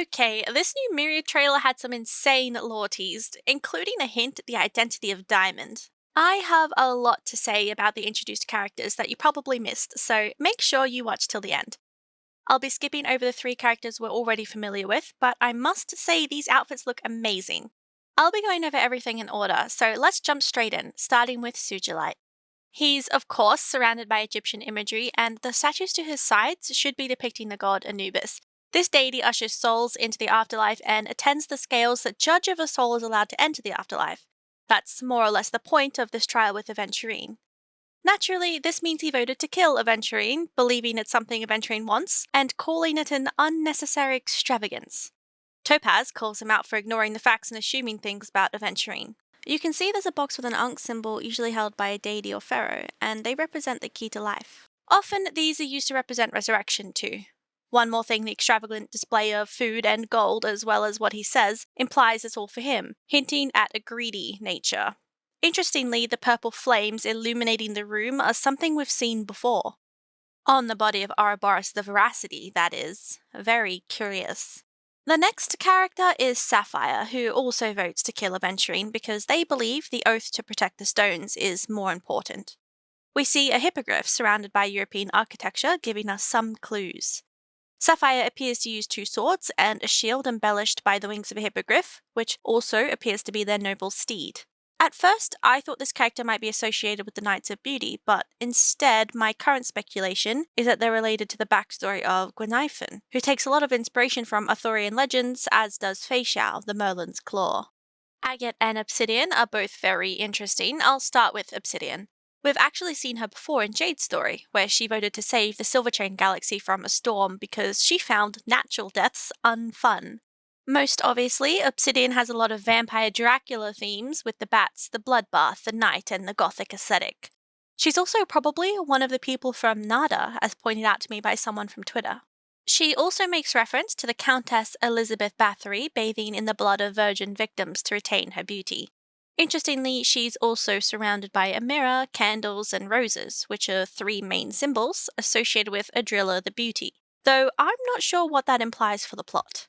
Okay, this new Myriad trailer had some insane lore teased, including a hint at the identity of Diamond. I have a lot to say about the introduced characters that you probably missed, so make sure you watch till the end. I'll be skipping over the three characters we're already familiar with, but I must say these outfits look amazing. I'll be going over everything in order, so let's jump straight in, starting with Sugilite. He's, of course, surrounded by Egyptian imagery, and the statues to his sides should be depicting the god Anubis. This deity ushers souls into the afterlife and attends the scales that judge if a soul is allowed to enter the afterlife. That's more or less the point of this trial with Aventurine. Naturally, this means he voted to kill Aventurine, believing it's something Aventurine wants, and calling it an unnecessary extravagance. Topaz calls him out for ignoring the facts and assuming things about Aventurine. You can see there's a box with an Ankh symbol usually held by a deity or pharaoh, and they represent the key to life. Often, these are used to represent resurrection too. One more thing, the extravagant display of food and gold, as well as what he says, implies it's all for him, hinting at a greedy nature. Interestingly, the purple flames illuminating the room are something we've seen before. On the body of Ouroboros the Veracity, that is. Very curious. The next character is Sapphire, who also votes to kill Aventurine because they believe the oath to protect the stones is more important. We see a hippogriff surrounded by European architecture, giving us some clues. Sapphire appears to use two swords and a shield embellished by the wings of a hippogriff, which also appears to be their noble steed. At first, I thought this character might be associated with the Knights of Beauty, but instead, my current speculation is that they're related to the backstory of Gwenhyfin, who takes a lot of inspiration from Arthurian legends, as does Feixiao, the Merlin's Claw. Agate and Obsidian are both very interesting. I'll start with Obsidian. We've actually seen her before in Jade's story, where she voted to save the Silverchain Galaxy from a storm because she found natural deaths unfun. Most obviously, Obsidian has a lot of vampire Dracula themes with the bats, the bloodbath, the night, and the gothic aesthetic. She's also probably one of the people from Nada, as pointed out to me by someone from Twitter. She also makes reference to the Countess Elizabeth Bathory bathing in the blood of virgin victims to retain her beauty. Interestingly, she's also surrounded by a mirror, candles, and roses, which are three main symbols associated with Adrilla the Beauty, though I'm not sure what that implies for the plot.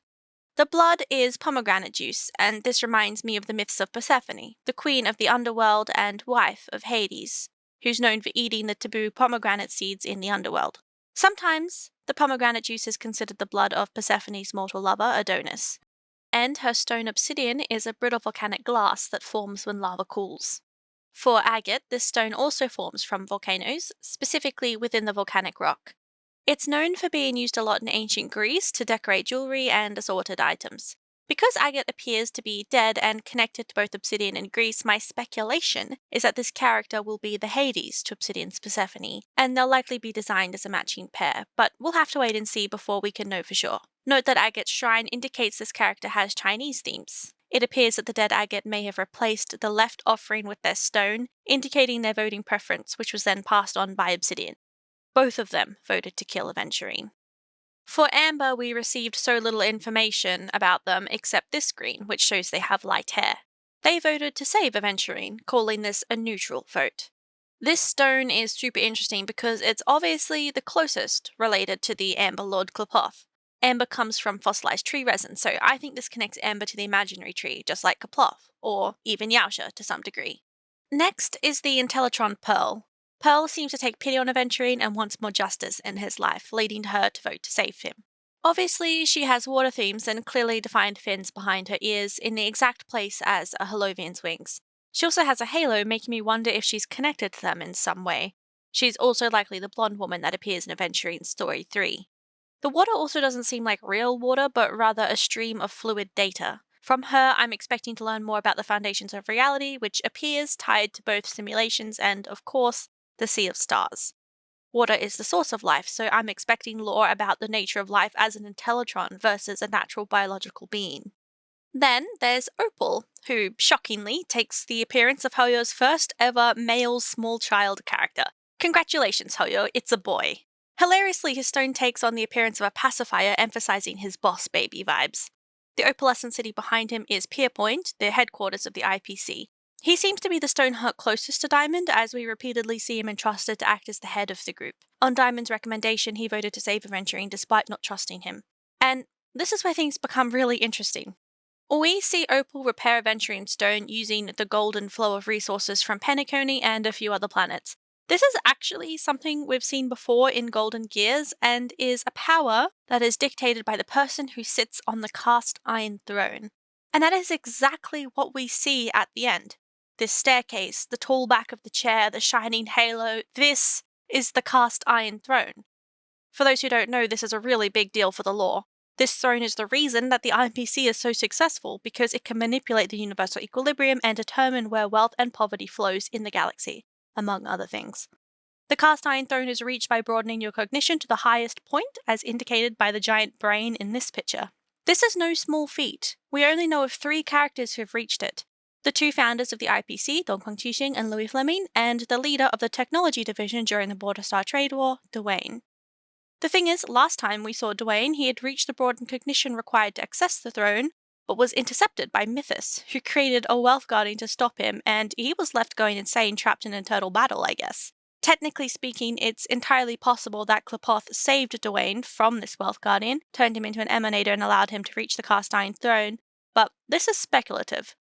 The blood is pomegranate juice, and this reminds me of the myths of Persephone, the queen of the underworld and wife of Hades, who's known for eating the taboo pomegranate seeds in the underworld. Sometimes, the pomegranate juice is considered the blood of Persephone's mortal lover, Adonis, and her stone obsidian is a brittle volcanic glass that forms when lava cools. For agate, this stone also forms from volcanoes, specifically within the volcanic rock. It's known for being used a lot in ancient Greece to decorate jewelry and assorted items. Because agate appears to be dead and connected to both Obsidian and Greece, my speculation is that this character will be the Hades to Obsidian's Persephone, and they'll likely be designed as a matching pair, but we'll have to wait and see before we can know for sure. Note that agate's shrine indicates this character has Chinese themes. It appears that the dead agate may have replaced the left offering with their stone, indicating their voting preference, which was then passed on by Obsidian. Both of them voted to kill Aventurine. For Amber, we received so little information about them except this screen, which shows they have light hair. They voted to save Aventurine, calling this a neutral vote. This stone is super interesting because it's obviously the closest related to the Amber Lord Qliphoth. Amber comes from fossilized tree resin, so I think this connects Amber to the imaginary tree, just like Qliphoth, or even Yaosha to some degree. Next is the Intellitron Pearl. Pearl seems to take pity on Aventurine and wants more justice in his life, leading her to vote to save him. Obviously, she has water themes and clearly defined fins behind her ears in the exact place as a Holovian's wings. She also has a halo, making me wonder if she's connected to them in some way. She's also likely the blonde woman that appears in Aventurine's Story 3. The water also doesn't seem like real water, but rather a stream of fluid data. From her, I'm expecting to learn more about the foundations of reality, which appears tied to both simulations and, of course, the Sea of Stars. Water is the source of life, so I'm expecting lore about the nature of life as an intellitron versus a natural biological being. Then there's Opal, who, shockingly, takes the appearance of Hoyo's first ever male small child character. Congratulations, Hoyo, it's a boy. Hilariously, his stone takes on the appearance of a pacifier, emphasizing his boss baby vibes. The opalescent city behind him is Pierpoint, the headquarters of the IPC. He seems to be the Stoneheart closest to Diamond, as we repeatedly see him entrusted to act as the head of the group. On Diamond's recommendation, he voted to save Aventurine despite not trusting him. And this is where things become really interesting. We see Opal repair Aventurine Stone using the golden flow of resources from Penacony and a few other planets. This is actually something we've seen before in Golden Gears and is a power that is dictated by the person who sits on the cast iron throne. And that is exactly what we see at the end. This staircase, the tall back of the chair, the shining halo, this is the cast iron throne. For those who don't know, this is a really big deal for the lore. This throne is the reason that the IPC is so successful because it can manipulate the universal equilibrium and determine where wealth and poverty flows in the galaxy, among other things. The cast iron throne is reached by broadening your cognition to the highest point, as indicated by the giant brain in this picture. This is no small feat. We only know of 3 characters who have reached it. The 2 founders of the IPC, Dong Qingxing and Louis Fleming, and the leader of the technology division during the Border Star Trade War, Dwayne. The thing is, last time we saw Dwayne, he had reached the broadened cognition required to access the throne, but was intercepted by Mythos, who created a wealth guardian to stop him, and he was left going insane trapped in an eternal battle, I guess. Technically speaking, it's entirely possible that Klapoth saved Dwayne from this wealth guardian, turned him into an emanator and allowed him to reach the cast iron throne, but this is speculative.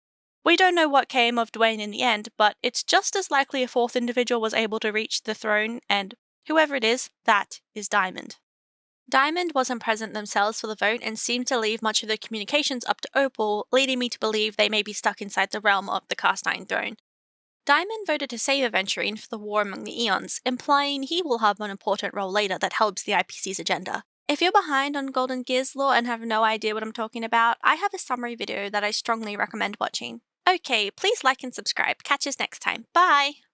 We don't know what came of Dwayne in the end, but it's just as likely a 4th individual was able to reach the throne, and whoever it is, that is Diamond. Diamond wasn't present themselves for the vote and seemed to leave much of the communications up to Opal, leading me to believe they may be stuck inside the realm of the cast iron throne. Diamond voted to save Aventurine for the war among the Eons, implying he will have an important role later that helps the IPC's agenda. If you're behind on Golden Gears lore and have no idea what I'm talking about, I have a summary video that I strongly recommend watching. Okay, please like and subscribe. Catch us next time. Bye!